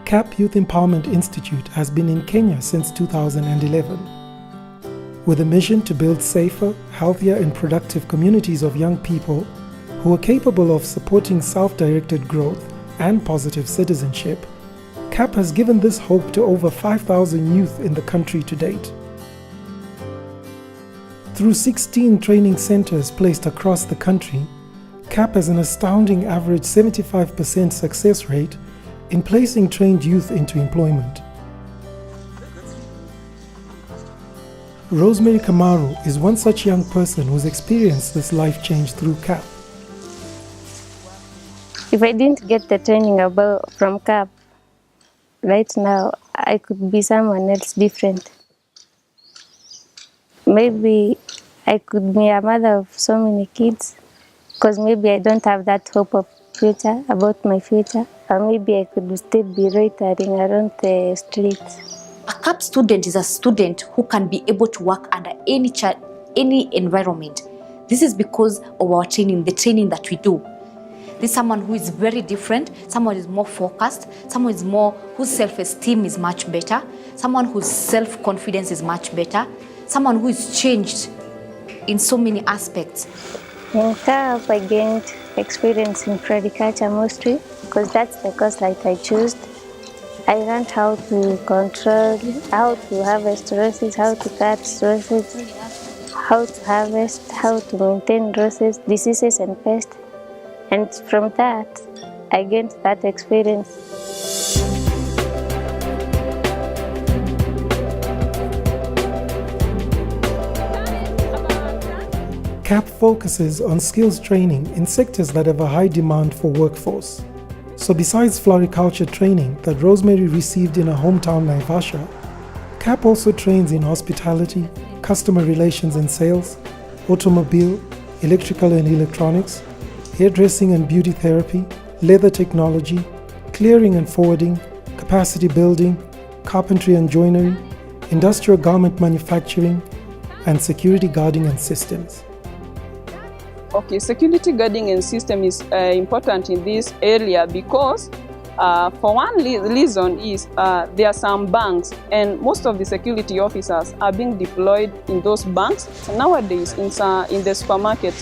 CAP Youth Empowerment Institute has been in Kenya since 2011. With a mission to build safer, healthier and productive communities of young people who are capable of supporting self-directed growth and positive citizenship, CAP has given this hope to over 5,000 youth in the country to date. Through 16 training centers placed across the country, CAP has an astounding average 75% success rate in placing trained youth into employment. Rosemary Kamaru is one such young person who's experienced this life change through CAP. If I didn't get the training from CAP, right now I could be someone else different. Maybe I could be a mother of so many kids, because maybe I don't have that hope of future, about my future, or maybe I could still be loitering around the streets. A CAP student is a student who can be able to work under any environment. This is because of our training, the training that we do. This is someone who is very different, someone who is more focused, someone whose self-esteem is much better, someone whose self-confidence is much better, someone who is changed in so many aspects. In CAP, I gained experience in floriculture mostly, because that's the course that I chose. I learned how to control, how to harvest roses, how to cut roses, how to harvest, how to maintain roses, diseases and pests. And from that, I gained that experience. CAP focuses on skills training in sectors that have a high demand for workforce. So besides floriculture training that Rosemary received in her hometown Naivasha, CAP also trains in hospitality, customer relations and sales, automobile, electrical and electronics, hairdressing and beauty therapy, leather technology, clearing and forwarding, capacity building, carpentry and joinery, industrial garment manufacturing, and security guarding and systems. Okay, security guarding and system is important in this area because for one reason is there are some banks and most of the security officers are being deployed in those banks. Nowadays in the supermarket,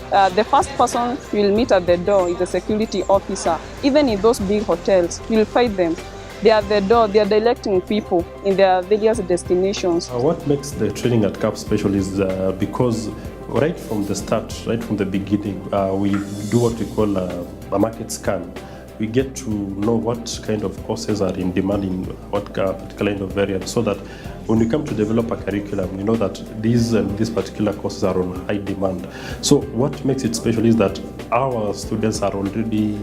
the first person you will meet at the door is the security officer. Even in those big hotels, you'll find them. They are at the door, they are directing people in their various destinations. What makes the training at CAP special is because right from the start, right from the beginning, we do what we call a market scan. We get to know what kind of courses are in demand in what particular kind of area, so that when we come to develop a curriculum, we know that these particular courses are on high demand. So what makes it special is that our students are already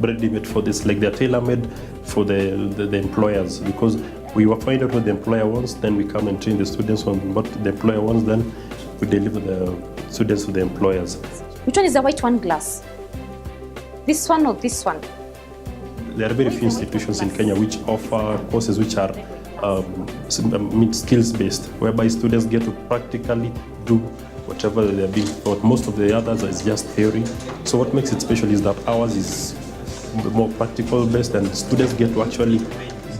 ready-made for this, like they're tailor-made for the employers, because we will find out what the employer wants, then we come and train the students on what the employer wants, then we deliver the students to the employers. Which one is the white one glass? This one or this one? There are very few institutions in Kenya which offer courses which are skills-based, whereby students get to practically do whatever they're being taught. Most of the others is just theory. So what makes it special is that ours is more practical-based and students get to actually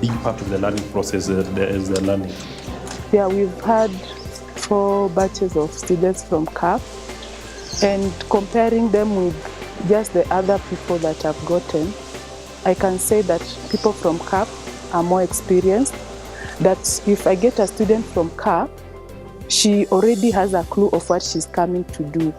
be part of the learning process as they're learning. Yeah, we've had 4 batches of students from CAP, and comparing them with just the other people that I've gotten, I can say that people from CAP are more experienced. That if I get a student from CAP, she already has a clue of what she's coming to do.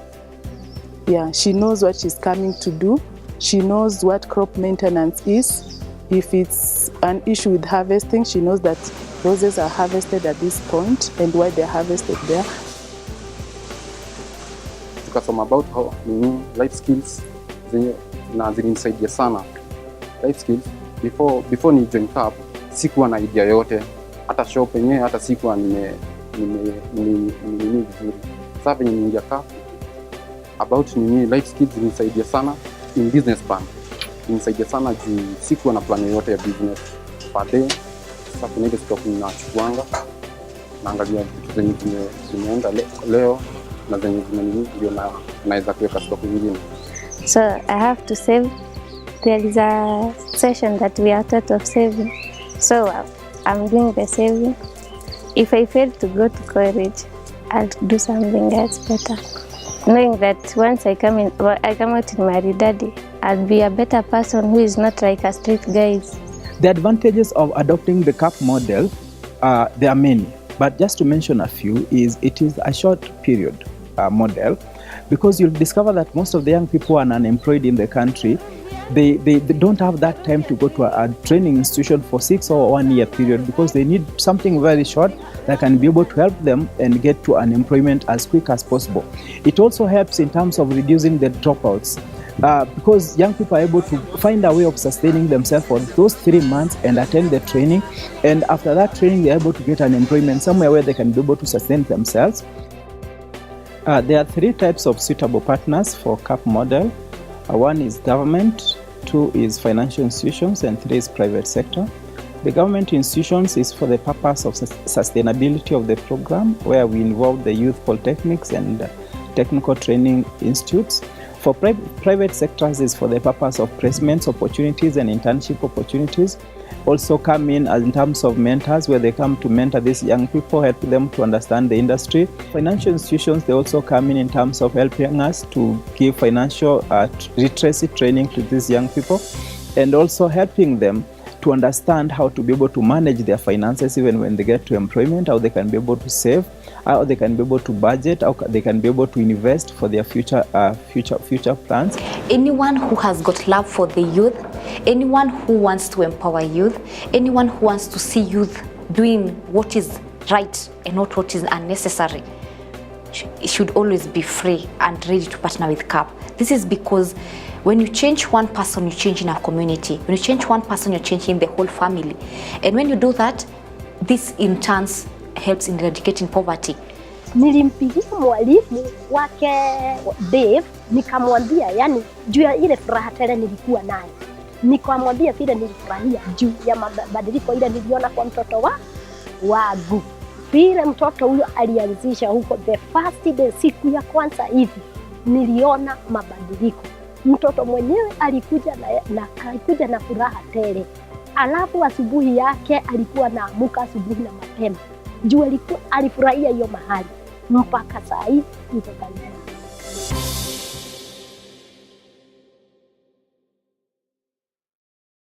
Yeah, she knows what she's coming to do. She knows what crop maintenance is. If it's an issue with harvesting, she knows that roses are harvested at this point and why they're harvested there. Tukasoma about how life skills na zilinisaidia sana. Life skills before ni join CAP sikuwa na idea yote, hata shop yenyewe hata sikuwa nime vizuri. Sasa venye niingia CAP about life skills zilinisaidia sana in business plan. Zilinisaidia sana juu sikuwa na plan yote ya business. Baadaye sasa kuna ile stock ninachukuanga, naangalia vitu zenye zimeenda leo na zenye ndio naweza kuweka stock nyingine. So I have to save there is a session that we are taught of saving. So I'm doing the saving. If I fail to go to college, I'll do something else better. Knowing that once I come out in my daddy, I'll be a better person who is not like a street guy. The advantages of adopting the CAP model, there are many, but just to mention a few, it is a short period model, because you'll discover that most of the young people are unemployed in the country. They don't have that time to go to a training institution for 6 or 1 year period, because they need something very short that can be able to help them and get to unemployment as quick as possible. It also helps in terms of reducing the dropouts, because young people are able to find a way of sustaining themselves for those 3 months and attend the training, and after that training they're able to get unemployment somewhere where they can be able to sustain themselves. There are 3 types of suitable partners for CAP model. 1 is government, 2 is financial institutions, and 3 is private sector. The government institutions is for the purpose of sustainability of the program, where we involve the youth polytechnics and technical training institutes. For private sectors is for the purpose of placements opportunities and internship opportunities. Also come in terms of mentors, where they come to mentor these young people, help them to understand the industry. Financial institutions, they also come in terms of helping us to give financial literacy training to these young people, and also helping them to understand how to be able to manage their finances even when they get to employment, how they can be able to save, how they can be able to budget, how they can be able to invest for their future plans. Anyone who has got love for the youth, anyone who wants to empower youth, anyone who wants to see youth doing what is right and not what is unnecessary, should always be free and ready to partner with CAP. This is because when you change one person, you change in a community. When you change one person, you're changing the whole family. And when you do that, this in turn helps in eradicating poverty. Nilimpigia mwalimu wake Dave, nikamwambia yani juu ya ile furaha tele nilikuwa nayo. Nikamwambia vile nilifurahia juu ya mabadiliko ile niliona kwa mtoto wangu. Vile mtoto huyo alianzisha huko the first day, siku ya kwanza hivi niliona mabadiliko. Mtoto mwenyewe alikuja na furaha tele. Alafu asubuhi yake alikuwa anaamka asubuhi na mapema. Juu alifurahia hiyo mahali. Mpaka saa hii niko karibu.